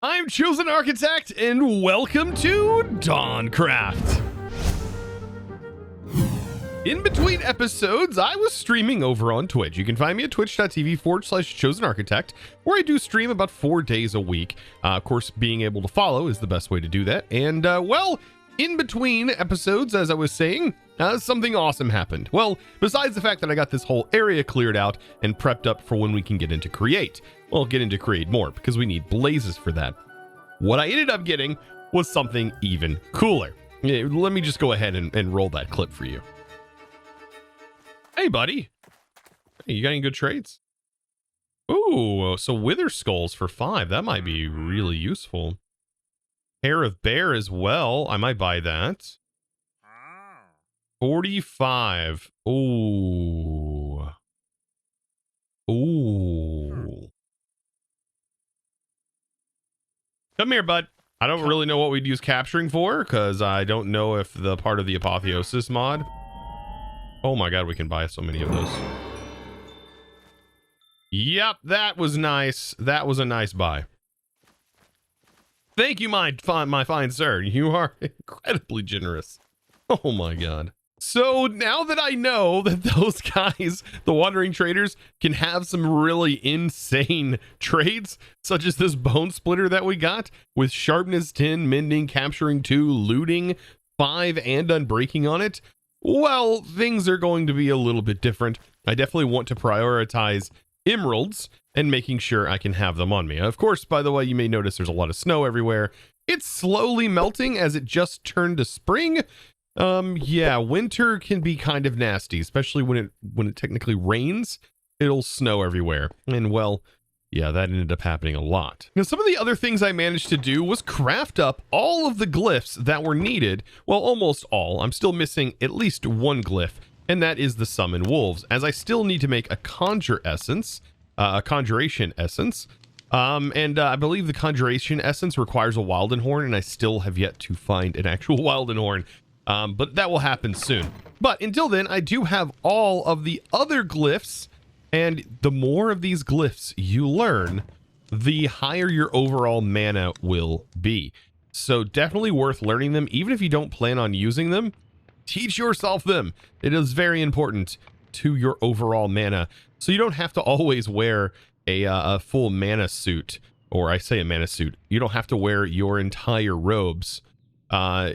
I'm ChosenArchitect, and welcome to DawnCraft. In between episodes, I was streaming over on Twitch. You can find me at twitch.tv/ChosenArchitect, where I do stream about 4 days a week. Of course, being able to follow is the best way to do that. And, well, in between episodes, as I was saying, something awesome happened. Well, besides the fact that I got this whole area cleared out and prepped up for when we can get into Create. Well, get into Create more, because we need blazes for that. What I ended up getting was something even cooler. Let me just go ahead and roll that clip for you. Hey, buddy. Hey, you got any good trades? Ooh, so Wither Skulls for 5. That might be really useful. Hair of Bear as well. I might buy that. 45. Ooh. Ooh. Come here, bud. I don't really know what we'd use capturing for, because I don't know if the part of the Apotheosis mod. Oh my god, we can buy so many of those. Yep, that was nice. That was a nice buy. Thank you, my fine sir. You are incredibly generous. Oh my god. So now that I know that those guys, the Wandering Traders, can have some really insane trades, such as this Bone Splitter that we got, with Sharpness 10, Mending, Capturing 2, Looting 5, and Unbreaking on it, well, things are going to be a little bit different. I definitely want to prioritize emeralds and making sure I can have them on me. Of course, by the way, you may notice there's a lot of snow everywhere. It's slowly melting as it just turned to spring. Yeah, winter can be kind of nasty, especially when it technically rains. It'll snow everywhere. And well, yeah, that ended up happening a lot. Now, some of the other things I managed to do was craft up all of the glyphs that were needed. Well, almost all. I'm still missing at least one glyph, and that is the Summon Wolves, as I still need to make a Conjure Essence, a Conjuration Essence. I believe the Conjuration Essence requires a Wildenhorn, and I still have yet to find an actual Wildenhorn. But that will happen soon. But until then, I do have all of the other glyphs, and the more of these glyphs you learn, the higher your overall mana will be. So definitely worth learning them, even if you don't plan on using them. Teach yourself them. It is very important to your overall mana, so you don't have to always wear a full mana suit, or I say a mana suit. You don't have to wear your entire robes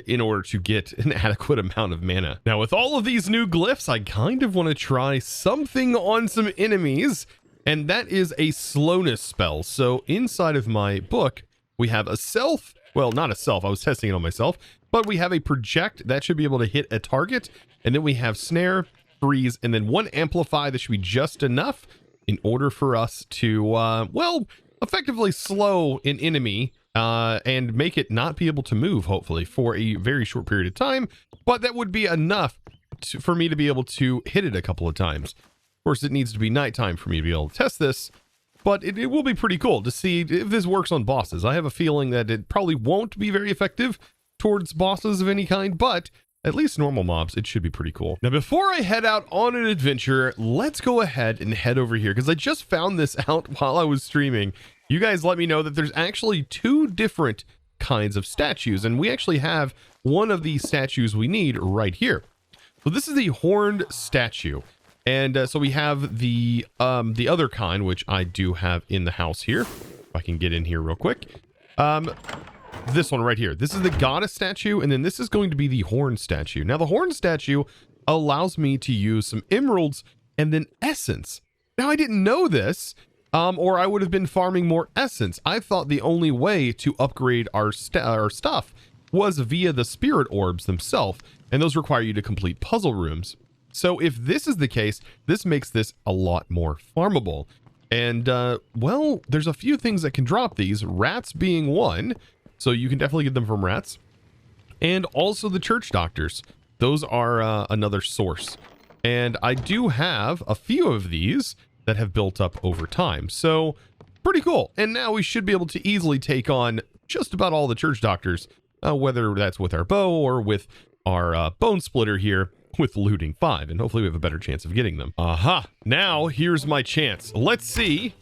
in order to get an adequate amount of mana. Now, with all of these new glyphs, I kind of want to try something on some enemies, and that is a slowness spell. So inside of my book, we have a self, well, not a self, I was testing it on myself, but we have a project that should be able to hit a target, and then we have snare, freeze, and then one amplify that should be just enough in order for us to, well, effectively slow an enemy and make it not be able to move, hopefully, for a very short period of time. But that would be enough for me to be able to hit it a couple of times. Of course, it needs to be nighttime for me to be able to test this, but it will be pretty cool to see if this works on bosses. I have a feeling that it probably won't be very effective towards bosses of any kind, but at least normal mobs, it should be pretty cool. Now, before I head out on an adventure, let's go ahead and head over here, because I just found this out while I was streaming. You guys let me know that there's actually 2 different kinds of statues, and we actually have one of the statues we need right here. So this is the horned statue, and so we have the other kind, which I do have in the house here. If I can get in here real quick. This one right here. This is the goddess statue, and then this is going to be the horned statue. Now, the horned statue allows me to use some emeralds and then essence. Now, I didn't know this. Or I would have been farming more essence. I thought the only way to upgrade our stuff was via the spirit orbs themselves, and those require you to complete puzzle rooms. So if this is the case, this makes this a lot more farmable. And, well, there's a few things that can drop these, rats being one, so you can definitely get them from rats, and also the church doctors. Those are another source. And I do have a few of these that have built up over time. So pretty cool. And now we should be able to easily take on just about all the church doctors, whether that's with our bow or with our bone splitter here with looting 5. And hopefully we have a better chance of getting them. Aha. Now here's my chance. Let's see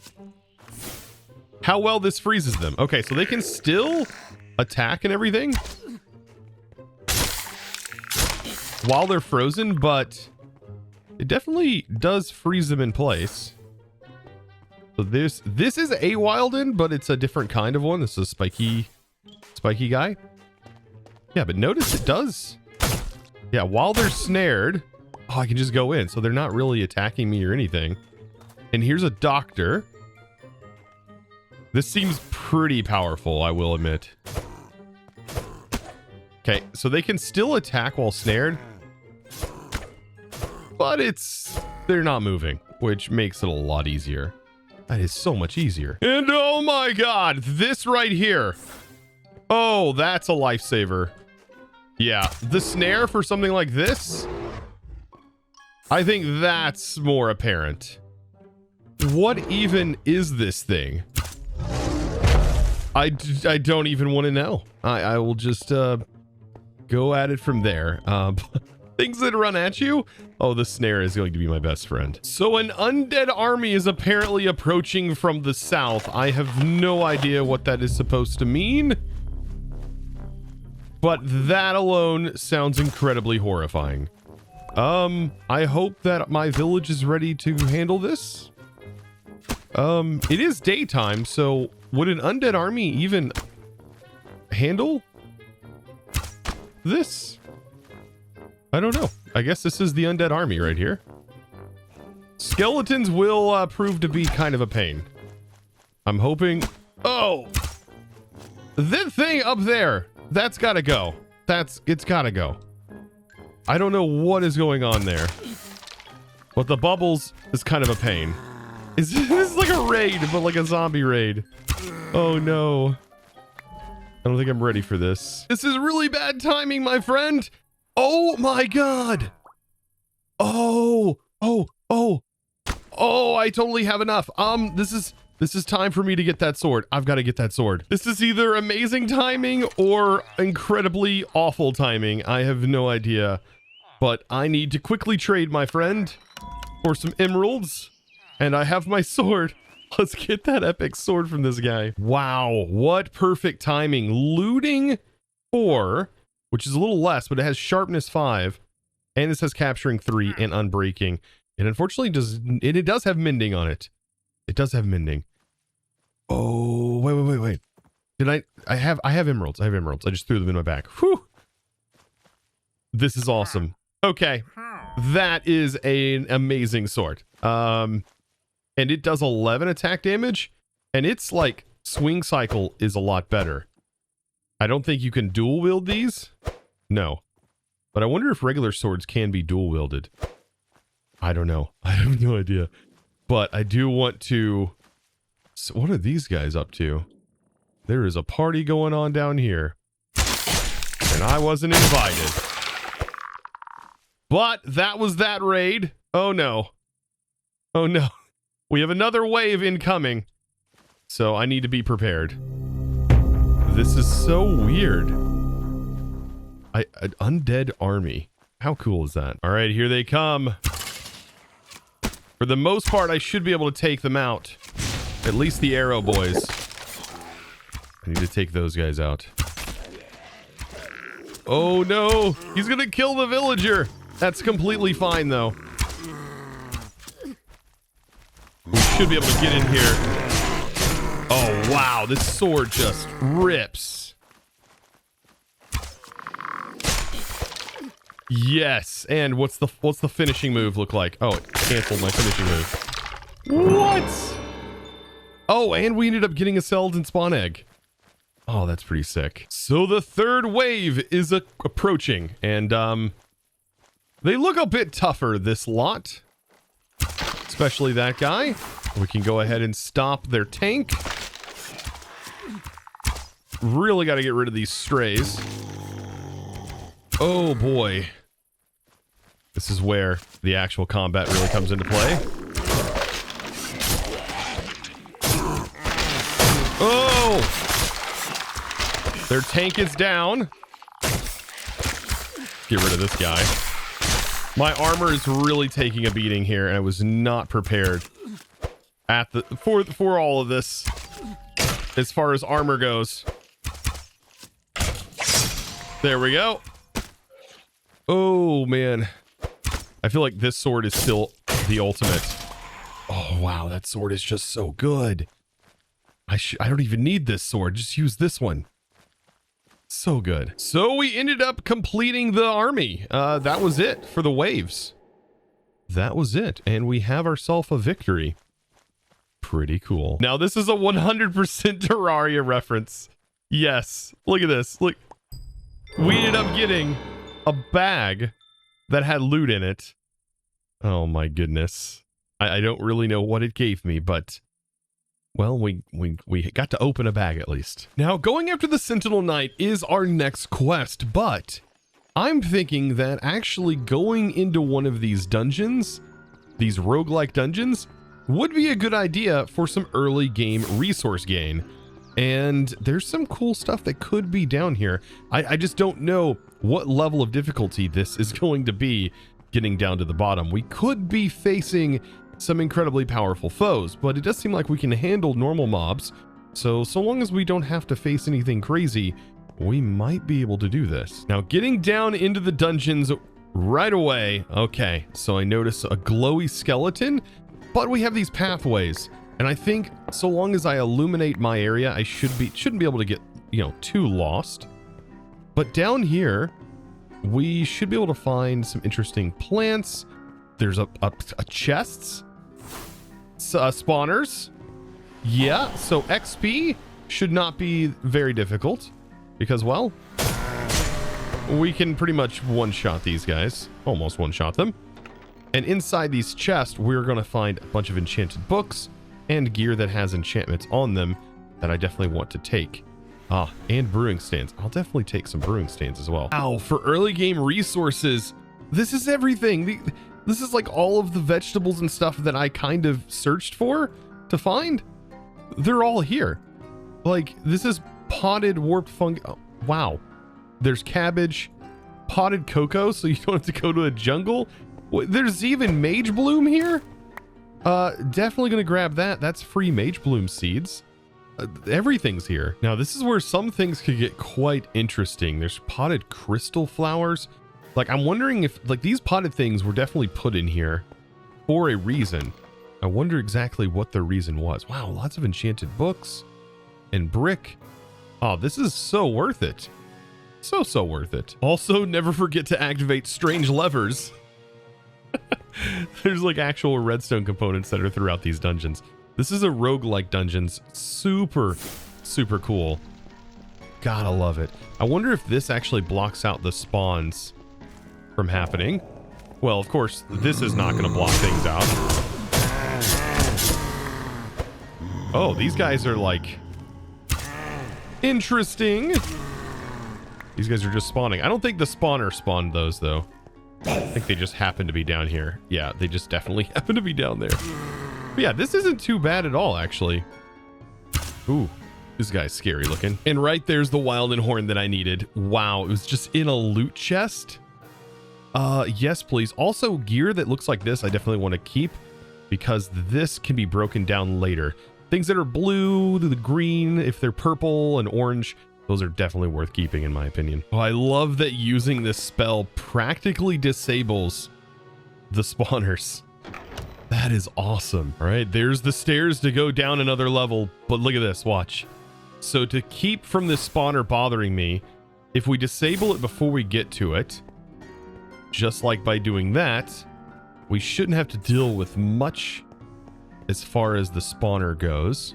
how well this freezes them. Okay, so they can still attack and everything while they're frozen, but it definitely does freeze them in place. So this is a Wilden, but it's a different kind of one. This is a spiky guy. Yeah, but notice it does. Yeah, while they're snared, oh, I can just go in. So they're not really attacking me or anything. And here's a doctor. This seems pretty powerful, I will admit. Okay, so they can still attack while snared, but they're not moving, which makes it a lot easier. That is so much easier. And oh my god, this right here. Oh, that's a lifesaver. Yeah, the snare for something like this, I think that's more apparent. What even is this thing? I don't even want to know. I will just go at it from there. Things that run at you? Oh, the snare is going to be my best friend. So an undead army is apparently approaching from the south. I have no idea what that is supposed to mean, but that alone sounds incredibly horrifying. I hope that my village is ready to handle this. It is daytime, so would an undead army even handle this? I don't know. I guess this is the undead army right here. Skeletons will prove to be kind of a pain. I'm hoping... Oh! That thing up there, that's gotta go. It's gotta go. I don't know what is going on there, but the bubbles is kind of a pain. This is like a raid, but like a zombie raid. Oh no. I don't think I'm ready for this. This is really bad timing, my friend. Oh my god. Oh, I totally have enough. This is time for me to get that sword. I've got to get that sword. This is either amazing timing or incredibly awful timing. I have no idea, but I need to quickly trade, my friend, for some emeralds. And I have my sword. Let's get that epic sword from this guy. Wow, what perfect timing. Looting 4, which is a little less, but it has sharpness 5. And it says capturing 3 and unbreaking. And unfortunately, it does have mending on it. It does have mending. Oh, wait. I have emeralds. I have emeralds. I just threw them in my bag. Whew. This is awesome. Okay. That is an amazing sword. And it does 11 attack damage, and its like swing cycle is a lot better. I don't think you can dual wield these. No. But I wonder if regular swords can be dual wielded. I don't know. I have no idea. But I do want to... So what are these guys up to? There is a party going on down here. And I wasn't invited. But that was that raid. Oh no. Oh no. We have another wave incoming, so I need to be prepared. This is so weird. An undead army. How cool is that? All right, here they come. For the most part, I should be able to take them out. At least the arrow boys. I need to take those guys out. Oh no, he's gonna kill the villager. That's completely fine though. We should be able to get in here. Oh, wow. This sword just rips. Yes. And what's the finishing move look like? Oh, it canceled my finishing move. What? Oh, and we ended up getting a skeleton spawn egg. Oh, that's pretty sick. So the third wave is approaching. And they look a bit tougher, this lot. Especially that guy. We can go ahead and stop their tank. Really got to get rid of these strays. Oh boy. This is where the actual combat really comes into play. Oh! Their tank is down. Get rid of this guy. My armor is really taking a beating here, and I was not prepared for all of this. as far as armor goes. There we go. Oh, man. I feel like this sword is still the ultimate. Oh, wow. That sword is just so good. I don't even need this sword. Just use this one. So good. So we ended up completing the army. That was it for the waves. That was it. And we have ourselves a victory. Pretty cool. Now, this is a 100% Terraria reference. Yes. Look at this. Look. We ended up getting a bag that had loot in it. Oh my goodness. I don't really know what it gave me, but well, we got to open a bag at least. Now, going after the Sentinel Knight is our next quest, but I'm thinking that actually going into one of these dungeons, these roguelike dungeons, would be a good idea for some early game resource gain. And there's some cool stuff that could be down here. I just don't know what level of difficulty this is going to be getting down to the bottom. We could be facing some incredibly powerful foes, but it does seem like we can handle normal mobs. So long as we don't have to face anything crazy, we might be able to do this. Now, getting down into the dungeons right away. Okay, so I notice a glowy skeleton, but we have these pathways. And I think so long as I illuminate my area, I shouldn't be able to get, too lost. But down here, we should be able to find some interesting plants. There's a chests, spawners. Yeah, so XP should not be very difficult because, well, we can pretty much one-shot these guys. Almost one-shot them. And inside these chests, we're going to find a bunch of enchanted books and gear that has enchantments on them that I definitely want to take. And brewing stands. I'll definitely take some brewing stands as well. Ow, for early game resources, this is everything. This is like all of the vegetables and stuff that I kind of searched for to find. They're all here. Like, this is potted warped fungi. Oh, wow. There's cabbage, potted cocoa, so you don't have to go to a jungle. There's even mage bloom here. Definitely gonna grab that. That's free mage bloom seeds. Everything's here. Now, this is where some things could get quite interesting. There's potted crystal flowers. Like, I'm wondering if, like, these potted things were definitely put in here for a reason. I wonder exactly what the reason was. Wow, lots of enchanted books and brick. Oh, this is so worth it. So worth it. Also, never forget to activate strange levers. There's like actual redstone components that are throughout these dungeons. This is a roguelike dungeons. Super cool. Gotta love it. I wonder if this actually blocks out the spawns from happening. Well, of course, this is not going to block things out. Oh, these guys are like interesting. These guys are just spawning. I don't think the spawner spawned those though. I think they just happen to be down here. Yeah, they just definitely happen to be down there. But yeah, this isn't too bad at all, actually. Ooh, this guy's scary looking. And right there's the Wilding Horn that I needed. Wow, it was just in a loot chest. Yes, please. Also, gear that looks like this, I definitely want to keep because this can be broken down later. Things that are blue, the green, if they're purple and orange, those are definitely worth keeping in my opinion. Oh, I love that using this spell practically disables the spawners. That is awesome. All right, there's the stairs to go down another level, but look at this, watch. So to keep from this spawner bothering me, if we disable it before we get to it, just like by doing that, we shouldn't have to deal with much as far as the spawner goes.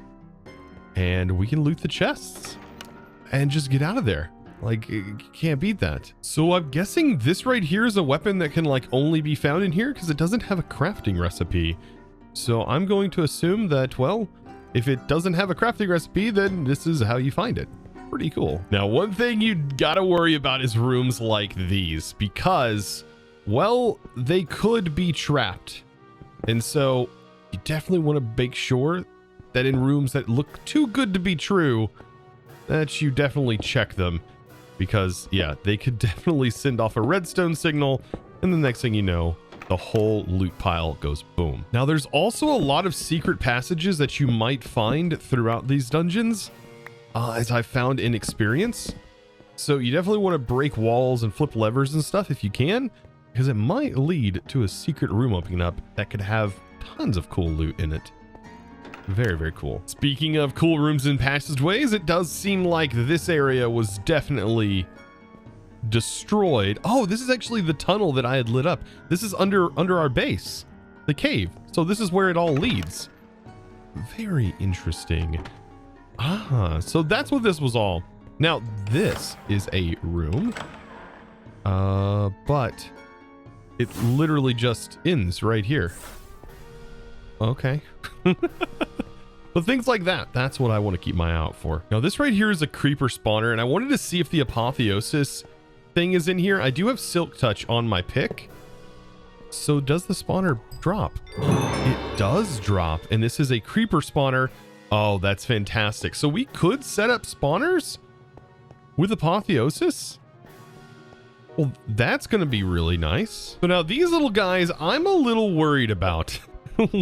And we can loot the chests and just get out of there. Like, you can't beat that. So I'm guessing this right here is a weapon that can like only be found in here because it doesn't have a crafting recipe. So I'm going to assume that, well, if it doesn't have a crafting recipe, then this is how you find it. Pretty cool. Now, one thing you gotta worry about is rooms like these because, well, they could be trapped. And so you definitely want to make sure that in rooms that look too good to be true, that you definitely check them because, yeah, they could definitely send off a redstone signal and the next thing you know, the whole loot pile goes boom. Now, there's also a lot of secret passages that you might find throughout these dungeons. as I've found in experience. So you definitely want to break walls and flip levers and stuff if you can, because it might lead to a secret room opening up that could have tons of cool loot in it. Very, very cool. Speaking of cool rooms and passageways, it does seem like this area was definitely destroyed. Oh, this is actually the tunnel that I had lit up. This is under our base, the cave. So this is where it all leads. Very interesting. Ah, so that's what this was all. Now this is a room, but it literally just ends right here. Okay. But things like that, that's what I want to keep my eye out for. Now this right here is a creeper spawner, and I wanted to see if the apotheosis thing is in here. I do have silk touch on my pick. So does the spawner drop? It does drop, and this is a creeper spawner. Oh, that's fantastic. So we could set up spawners with apotheosis. Well, that's going to be really nice. So now these little guys, I'm a little worried about.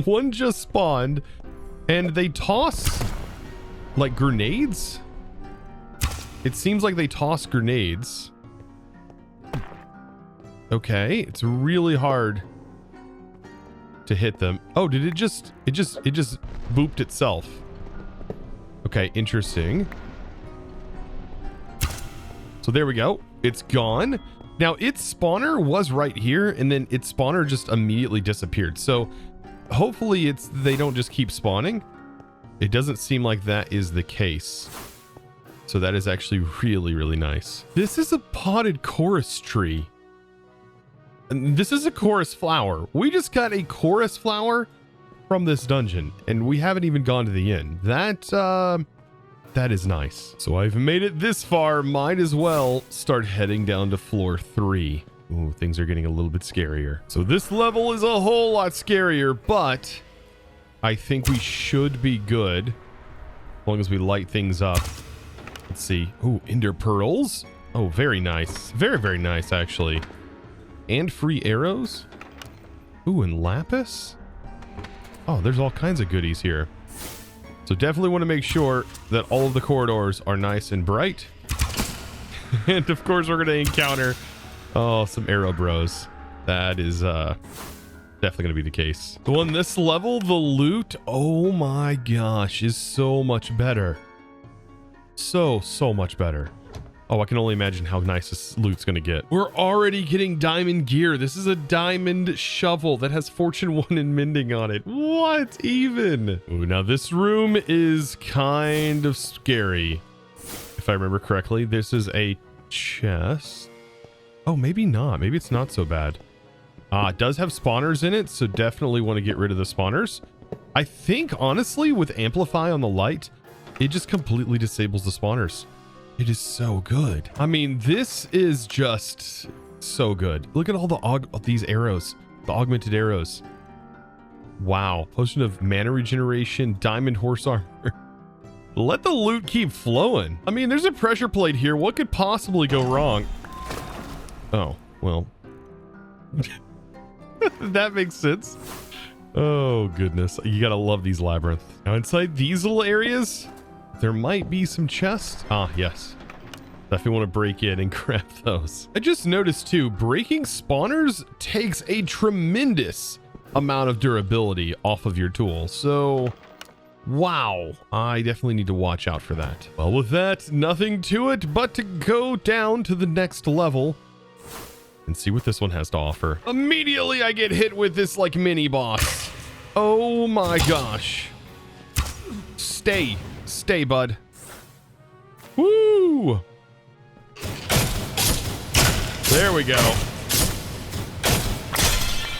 One just spawned, and they toss like grenades. It seems like they toss grenades. Okay, it's really hard to hit them. Oh, did it just booped itself. Okay, interesting. So there we go. It's gone. Now its spawner was right here, and then its spawner just immediately disappeared. So hopefully they don't just keep spawning. It doesn't seem like that is the case. So that is actually really, really nice. This is a potted chorus tree. And this is a chorus flower. We just got a chorus flower from this dungeon, and we haven't even gone to the end. That is nice. So I've made it this far. Might as well start heading down to floor 3. Ooh, things are getting a little bit scarier. So this level is a whole lot scarier, but I think we should be good as long as we light things up. Let's see. Ooh, ender pearls. Oh, very nice. Very, very nice, actually. And free arrows. Ooh, and lapis. Oh, there's all kinds of goodies here. So definitely want to make sure that all of the corridors are nice and bright. And of course, we're going to encounter some arrow bros. That is definitely going to be the case. So on this level, the loot, oh my gosh, is so much better. So much better. Oh, I can only imagine how nice this loot's going to get. We're already getting diamond gear. This is a diamond shovel that has Fortune 1 in mending on it. What even? Ooh, now this room is kind of scary. If I remember correctly, this is a chest. Oh, maybe not. Maybe it's not so bad. It does have spawners in it, so definitely want to get rid of the spawners. I think, honestly, with Amplify on the light, it just completely disables the spawners. It is so good. I mean, this is just so good. Look at all these arrows, the augmented arrows. Wow. Potion of mana regeneration, diamond horse armor. Let the loot keep flowing. I mean, there's a pressure plate here. What could possibly go wrong? Oh, well. That makes sense. Oh, goodness. You gotta love these labyrinths. Now, inside these little areas, there might be some chests. Ah, yes. Definitely want to break in and grab those. I just noticed too, breaking spawners takes a tremendous amount of durability off of your tool. So, wow. I definitely need to watch out for that. Well, with that, nothing to it but to go down to the next level and see what this one has to offer. Immediately, I get hit with this like mini boss. Oh my gosh. Stay, bud. Woo! There we go.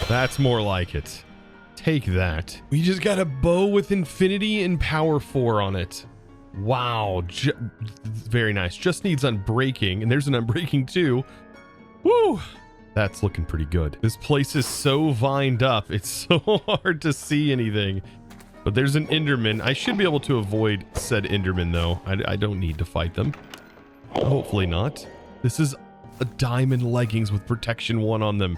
That's more like it. Take that. We just got a bow with infinity and power 4 on it. Wow. Very nice. Just needs unbreaking, and there's an unbreaking too. Woo! That's looking pretty good. This place is so vined up. It's so hard to see anything. But there's an Enderman. I should be able to avoid said Enderman, though. I don't need to fight them. Hopefully not. This is a diamond leggings with protection 1 on them.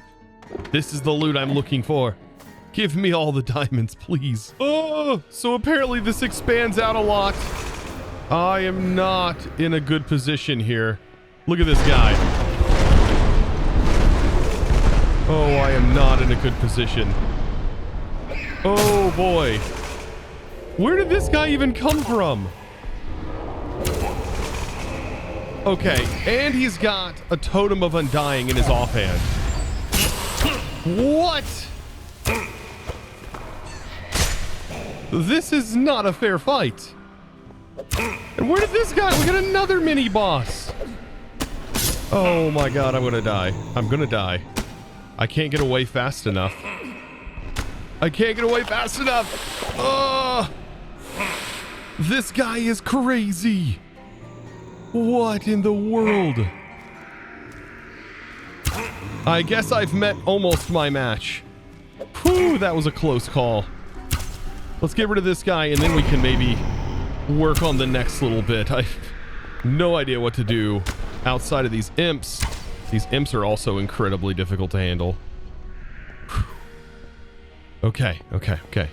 This is the loot I'm looking for. Give me all the diamonds, please. Oh, so apparently this expands out a lot. I am not in a good position here. Look at this guy. Oh, I am not in a good position. Oh boy. Where did this guy even come from? Okay, and he's got a totem of undying in his offhand. What? This is not a fair fight. And where did this guy? We got another mini boss. Oh my god, I'm gonna die. I'm gonna die. I can't get away fast enough. I can't get away fast enough. This guy is crazy. What in the world? I guess I've met almost my match. Whew, that was a close call. Let's get rid of this guy and then we can maybe work on the next little bit. I've no idea what to do outside of these imps. These imps are also incredibly difficult to handle. Whew. Okay. I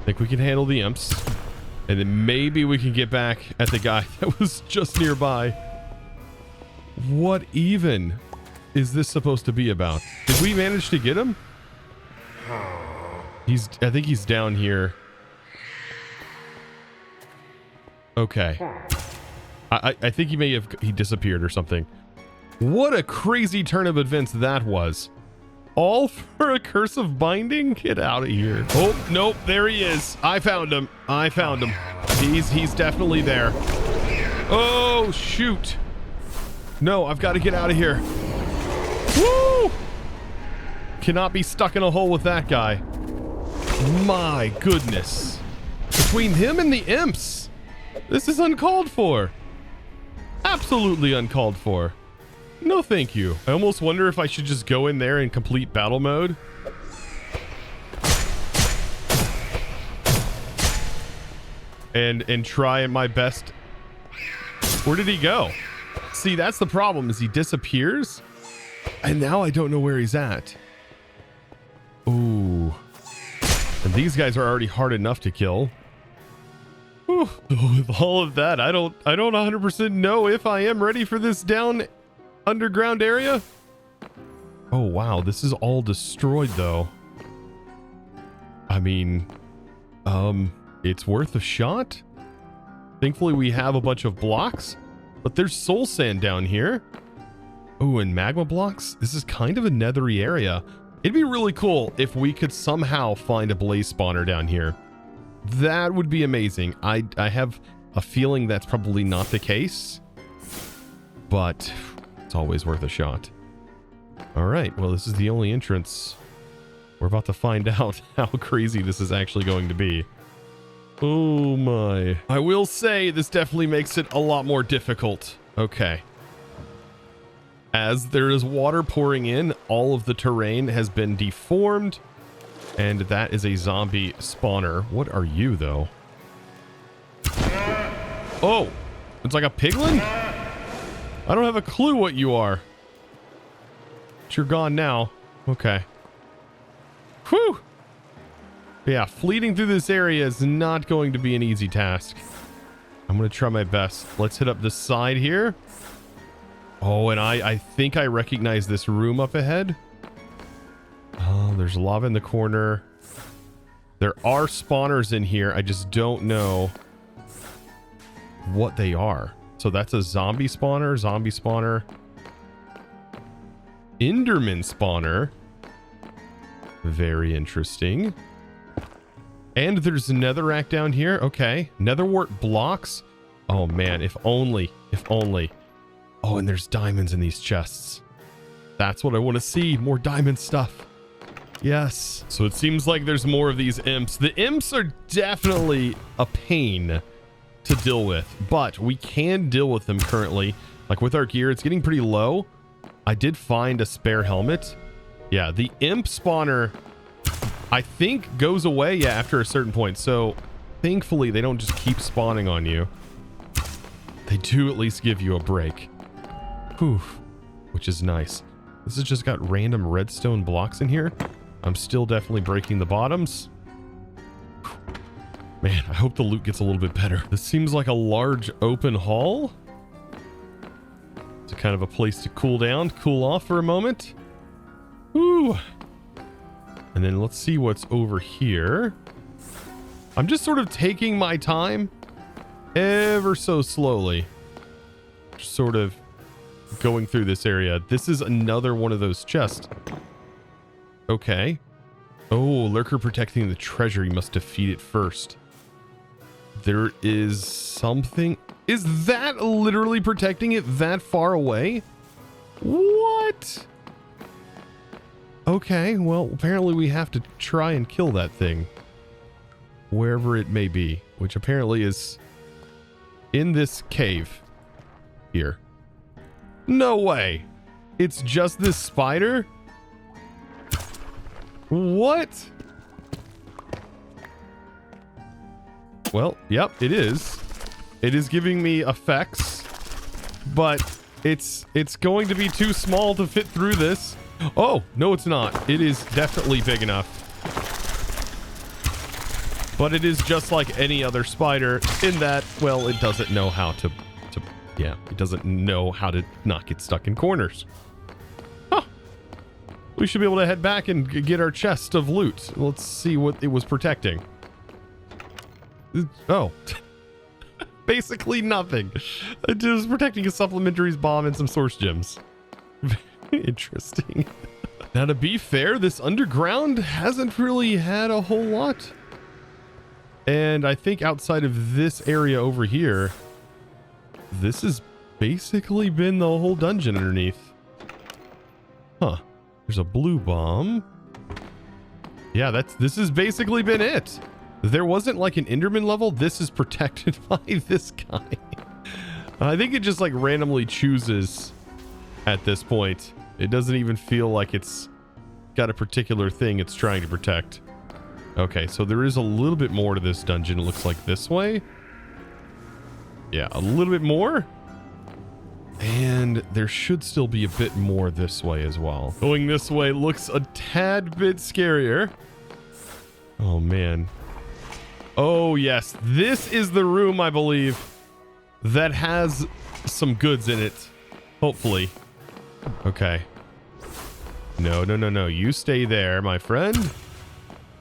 think we can handle the imps. And then maybe we can get back at the guy that was just nearby. What even is this supposed to be about? Did we manage to get him? I think he's down here. Okay. I think he disappeared or something. What a crazy turn of events that was. All for a curse of binding? Get out of here. Oh, nope, there he is. I found him. He's definitely there. Oh, shoot. No, I've got to get out of here. Woo! Cannot be stuck in a hole with that guy. My goodness. Between him and the imps, this is uncalled for. Absolutely uncalled for. No thank you. I almost wonder if I should just go in there and complete battle mode. And try my best. Where did he go? See, that's the problem, is he disappears. And now I don't know where he's at. Ooh. And these guys are already hard enough to kill. Ooh. With all of that, I don't 100% know if I am ready for this down underground area. Oh wow, this is all destroyed though. I mean, it's worth a shot. Thankfully we have a bunch of blocks, but there's soul sand down here. Oh, and magma blocks. This is kind of a nethery area. It'd be really cool if we could somehow find a blaze spawner down here. That would be amazing. I have a feeling that's probably not the case, but it's always worth a shot. All right, well, this is the only entrance. We're about to find out how crazy this is actually going to be. Oh my. I will say this definitely makes it a lot more difficult. Okay. As there is water pouring in, all of the terrain has been deformed, and that is a zombie spawner. What are you, though? Oh, it's like a piglin? I don't have a clue what you are. But you're gone now. Okay. Whew. Yeah, fleeting through this area is not going to be an easy task. I'm going to try my best. Let's hit up this side here. Oh, and I think I recognize this room up ahead. Oh, there's lava in the corner. There are spawners in here. I just don't know what they are. So that's a zombie spawner, Enderman spawner. Very interesting. And there's a netherrack down here. Okay. Netherwort blocks. Oh man, if only. Oh, and there's diamonds in these chests. That's what I want to see. More diamond stuff. Yes. So it seems like there's more of these imps. The imps are definitely a pain to deal with, but we can deal with them currently. Like with our gear, it's getting pretty low. I did find a spare helmet. Yeah, the imp spawner, I think, goes away after a certain point. So thankfully, they don't just keep spawning on you. They do at least give you a break. Whew, which is nice. This has just got random redstone blocks in here. I'm still definitely breaking the bottoms. Man, I hope the loot gets a little bit better. This seems like a large open hall. It's a kind of a place to cool down, cool off for a moment. Woo! And then let's see what's over here. I'm just sort of taking my time ever so slowly. Just sort of going through this area. This is another one of those chests. Okay. Oh, lurker protecting the treasure. You must defeat it first. There is something. Is that literally protecting it that far away? What? Okay, well, apparently we have to try and kill that thing. Wherever it may be, which apparently is in this cave here. No way. It's just this spider? What? Well, yep, it is. It is giving me effects, but it's going to be too small to fit through this. Oh, no, it's not. It is definitely big enough. But it is just like any other spider in that, well, it doesn't know how to yeah, it doesn't know how to not get stuck in corners. Huh. We should be able to head back and get our chest of loot. Let's see what it was protecting. Oh. Basically nothing. It was protecting a supplementaries bomb and some source gems. Interesting. Now, to be fair, this underground hasn't really had a whole lot. And I think outside of this area over here, this has basically been the whole dungeon underneath. Huh. There's a blue bomb. Yeah, this has basically been it. There wasn't like an Enderman level. This is protected by this guy. I think it just like randomly chooses at this point. It doesn't even feel like it's got a particular thing it's trying to protect. Okay, so there is a little bit more to this dungeon. It looks like this way. Yeah, a little bit more. And there should still be a bit more this way as well. Going this way looks a tad bit scarier. Oh, man. Oh, yes. This is the room, I believe, that has some goods in it. Hopefully. Okay. No, no, no, no. You stay there, my friend.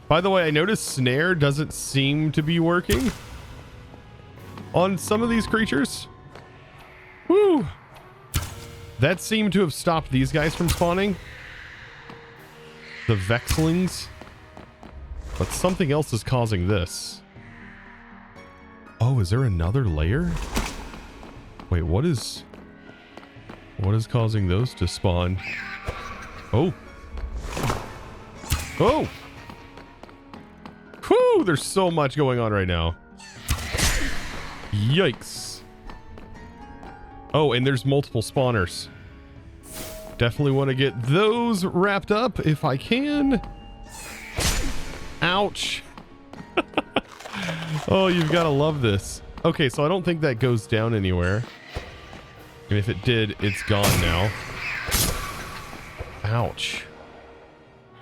By the way, I noticed snare doesn't seem to be working on some of these creatures. Woo! That seemed to have stopped these guys from spawning. The Vexlings. But something else is causing this. Oh, is there another layer? Wait, what is causing those to spawn? Oh. Oh! Whew, there's so much going on right now. Yikes. Oh, and there's multiple spawners. Definitely want to get those wrapped up if I can. Ouch. Oh, you've got to love this. Okay, so I don't think that goes down anywhere. And if it did, it's gone now. Ouch.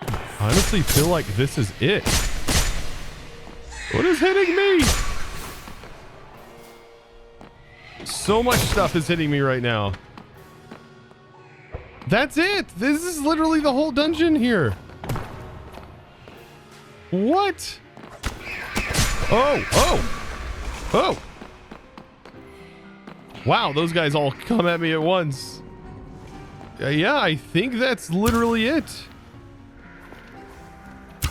I honestly feel like this is it. What is hitting me? So much stuff is hitting me right now. That's it. This is literally the whole dungeon here. What? Oh, oh, oh. Wow, those guys all come at me at once. Yeah, I think that's literally it. I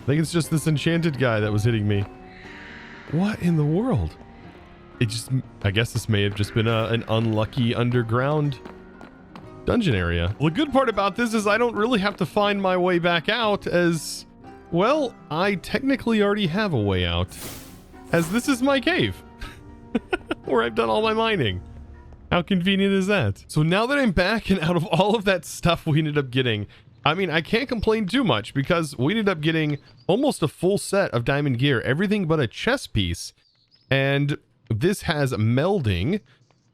think it's just this enchanted guy that was hitting me. What in the world? I guess this may have just been an unlucky underground dungeon area. Well, the good part about this is I don't really have to find my way back out, as, well, I technically already have a way out, as this is my cave where I've done all my mining. How convenient is that? So now that I'm back and out of all of that stuff we ended up getting, I mean, I can't complain too much because we ended up getting almost a full set of diamond gear, everything but a chest piece. And this has melding,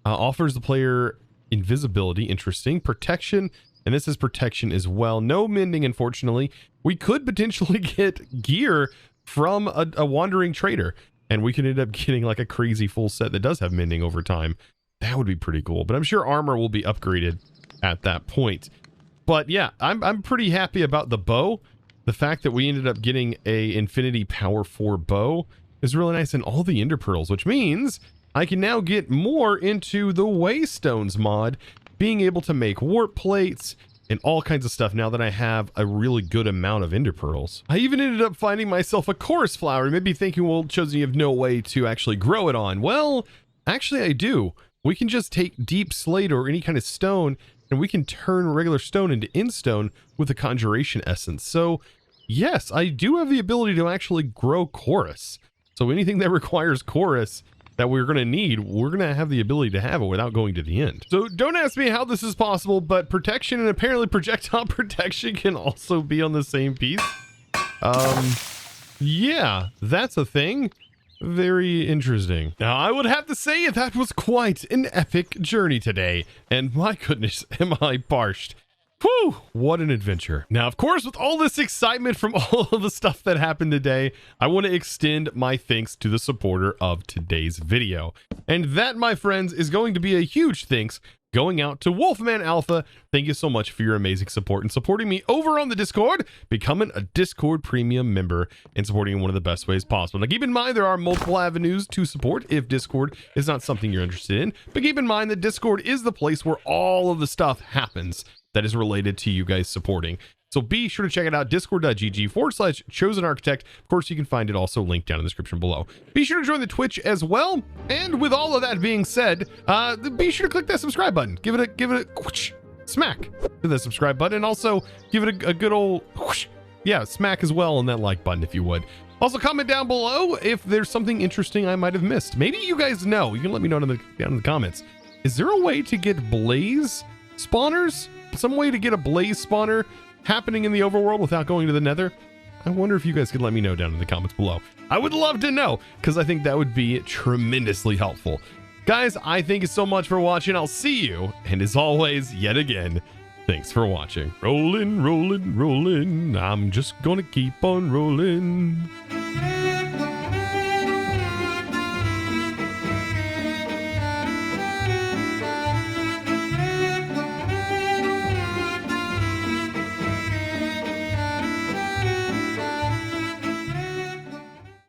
offers the player invisibility, interesting, protection, and this is protection as well. No mending, unfortunately. We could potentially get gear from a wandering trader, and we can end up getting like a crazy full set that does have mending over time. That would be pretty cool, but I'm sure armor will be upgraded at that point. But yeah, I'm pretty happy about the bow. The fact that we ended up getting a infinity power 4 bow is really nice, and all the ender pearls, which means I can now get more into the waystones mod, being able to make warp plates and all kinds of stuff now that I have a really good amount of ender pearls. I even ended up finding myself a chorus flower. You may be thinking, well, Chosen, you have no way to actually grow it on. Well, actually I do. We can just take deep slate or any kind of stone, and we can turn regular stone into instone with the conjuration essence. So yes, I do have the ability to actually grow chorus. So anything that requires chorus that we're going to need, we're going to have the ability to have it without going to the end. So don't ask me how this is possible, but protection and apparently projectile protection can also be on the same piece. Yeah, that's a thing. Very interesting. Now, I would have to say that was quite an epic journey today, and my goodness, am I parched. Whew, what an adventure. Now, of course, with all this excitement from all of the stuff that happened today, I want to extend my thanks to the supporter of today's video. And that, my friends, is going to be a huge thanks going out to Wolfman Alpha. Thank you so much for your amazing support and supporting me over on the Discord, becoming a Discord premium member and supporting in one of the best ways possible. Now, keep in mind, there are multiple avenues to support if Discord is not something you're interested in, but keep in mind that Discord is the place where all of the stuff happens that is related to you guys supporting. So be sure to check it out, discord.gg/ChosenArchitect. Of course, you can find it also linked down in the description below. Be sure to join the Twitch as well. And with all of that being said, be sure to click that subscribe button. Give it a whoosh, smack to the subscribe button, and also give it a good old whoosh, yeah, smack as well on that like button if you would. Also, comment down below if there's something interesting I might have missed. Maybe you guys know. You can let me know down in the comments. Is there a way to get blaze spawners? Some way to get a blaze spawner happening in the overworld without going to the nether? I wonder if you guys could let me know down in the comments below. I would love to know, because I think that would be tremendously helpful. Guys, I thank you so much for watching. I'll see you, and as always, yet again, thanks for watching. Rolling, rolling, rolling. I'm just gonna keep on rolling.